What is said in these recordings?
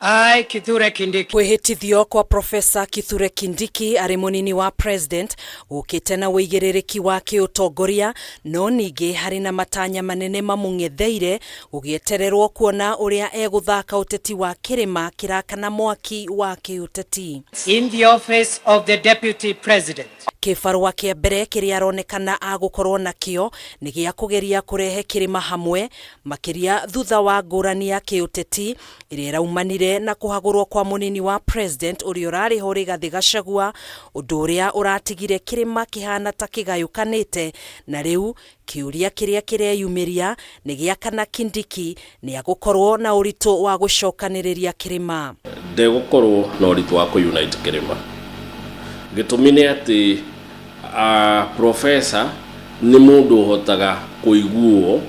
I, Kithure Kindiki. Kwihitithio kwa Profesa Kithure Kindiki ari munini wa president gukite na wigiririki wa kiutongoria no ningi hari na matanya manene mamung'etheire gugietererwo kuona uria eguthaka uteti wa Kirima kirakana mwaki wa kiuteti. In the office of the Deputy President. Kibarua kia mbere kiria aronekana agukorwo nakio ni gia kugeria kurehe Kirima hamwe makiria thutha wa ngurani ya kiuteti iria iraumanire na kuhagurwo kwa munini wa president uria urari ho Rigathi Gachagua, undu uria uratigire Kirima kihana ta kigayukanite na riu kiuria kiria kireyumiria ni gia kana Kindiki ni agukorwo na uritu wa gucokaniriria Kirima. Ndegukorwo na uritu wa ku-unite Kirima gitumine ati professor ni mundu uhotaga kuiguo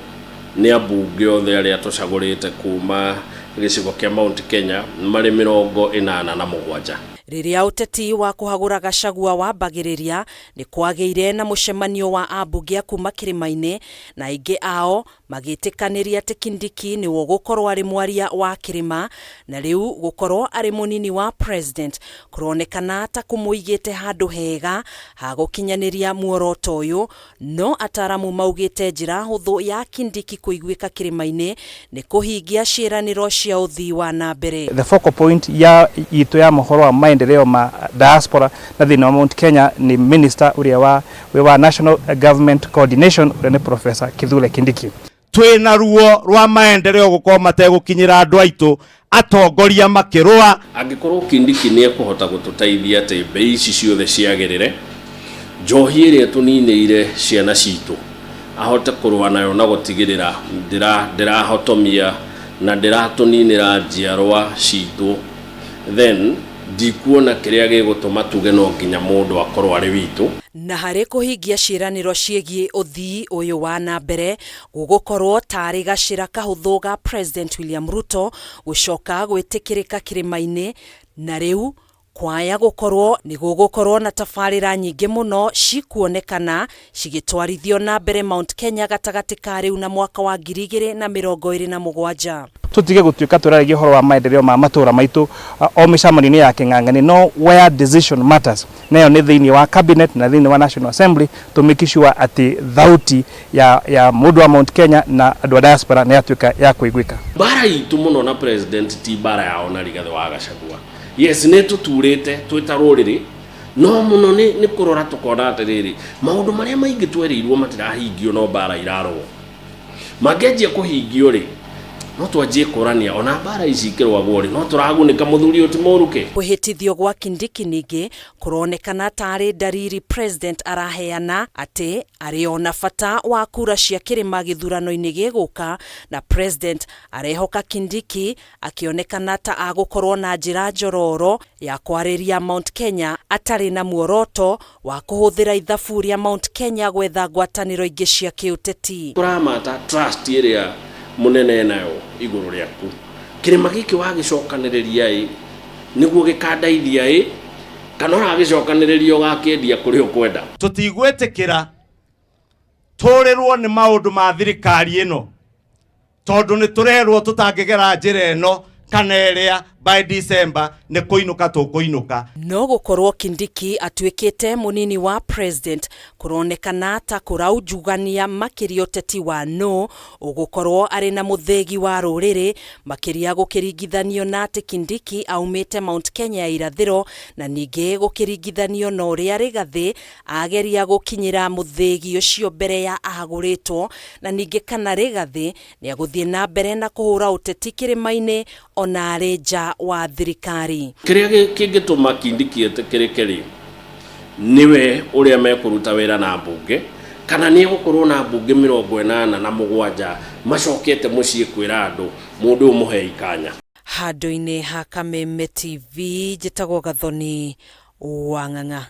ni abunge othe aria tucagurite kuma gicigo kia Mount Kenya mari 87. Riria uteti wa kuhagura Gachagua wambagiriria ni kwageire na mucemanio wa abunge kuma Kirima-ini na ingi ao magitikaniria ati Kindiki ni gukorwo ari mwaria wa Kirima na riu gukorwo ari munini wa president kuronekana ta kumuigite handu hega ha gukinyaniria muoroto uyu, no Ataramu maugite njira huthu ya Kindiki kuiguika Kirima-ini ni kuhingia ciiraniro cia uthii wa na mbere. The focal point ya itu ya mohoro wa maendeleo ma diaspora na thina wa Mount Kenya ni minister uria wa national government coordination ni Professor Kithure Kindiki. Twina ruo rwa maendeleo gukorwo mategukinyira andu aitu atongoria makirua. Angikorwo Kindiki ni ekuhota gututeithia ati mbei ici ciothe ciagirire, njohi iria tuniniire ciana citu ahote kurwa nayo na gutigirira ndirahotomia na ndiratuninira njiarwa citu, then ndikuona kiria gigutuma tuge no nginya mundu akorwo ari witu. Na hari kuhingia ciiraniro ciegie uthii uyu wa na mbere gugukorwo tari gacira kahuthu ga President William Ruto gucoka gwitikirika Kirima-ini na riu kwaya gukorwo ni gugukorwo na tafarira nyingi muno cikuonekana cigitwarithio na mbere Mount Kenya gatagati ka riu na mwaka wa 2027. Tutige gutuika turarigi horo wa maendeleo ma matura maitu o micamani ya king'ang'ani no where decision matters nayo ni thiini wa cabinet na thiini wa National Assembly to make sure ati thauti ya mundu wa Mount Kenya na andu a diaspora ni atuika ya kuiguika. Bara itu muno na president ti bara yao na Rigathi wa Gachagua. Yes, ne tuturite twita ruriri no muno ni kurora tukona atiriri maundu maria maingi twerirwo matirahingio no bara irarwo magenjia kuhingio ri no twanjie kurania ona bara ici ikirwagwo ri no turagunika muthuri uti muruke. Kuhitithio gwa Kindiki ningi kuronekana tari dariri president araheana ati ariona fata wa kura cia Kirima githurano-ini giguka na president arehoka Kindiki akionekana ta agukorwo na njira njororo ya kwariria Mount Kenya atari na muoroto wa kuhuthira ithabu ria Mount Kenya gwetha ngwataniro ingi cia kiuteti. Turamata trust iria munene nayo iguru riaku Kirima giki wagicokaniriria niguo gikandaithia kana uragicokaniririo gakendia kuri ukwenda. Tutigwetikira turirwo ni maundu ma thirikari ino tondu ni turerwo tutangigera njira ino kana iria by December ni kuinuka tukuinuka. No gukorwo Kindiki atuikite munini wa president kuronekana ta kuraujugania makiria uteti wa no ugukorwo ari na muthegi wa ruriri makiria gukiringithanio na ati Kindiki aumite Mount Kenya ya irathiro na ningi gukiringithanio no uria Rigathi ageria gukinyira muthegi ucio mbere ya ahaguritwo na ningi kana Rigathi ni aguthie na mbere na kuhura uteti Kirima-ini ona areja wa thirikari. Kiria kingituma Kindiki etekirikeri niwe uria mekuruta wira na mbunge kana ni gukorwo na mbunge 87 macokete mucii kwira andu mundu umuhe ikanya. Handu-ini ha Kameme TV njitagwo Gathoni wa Ng'ang'a.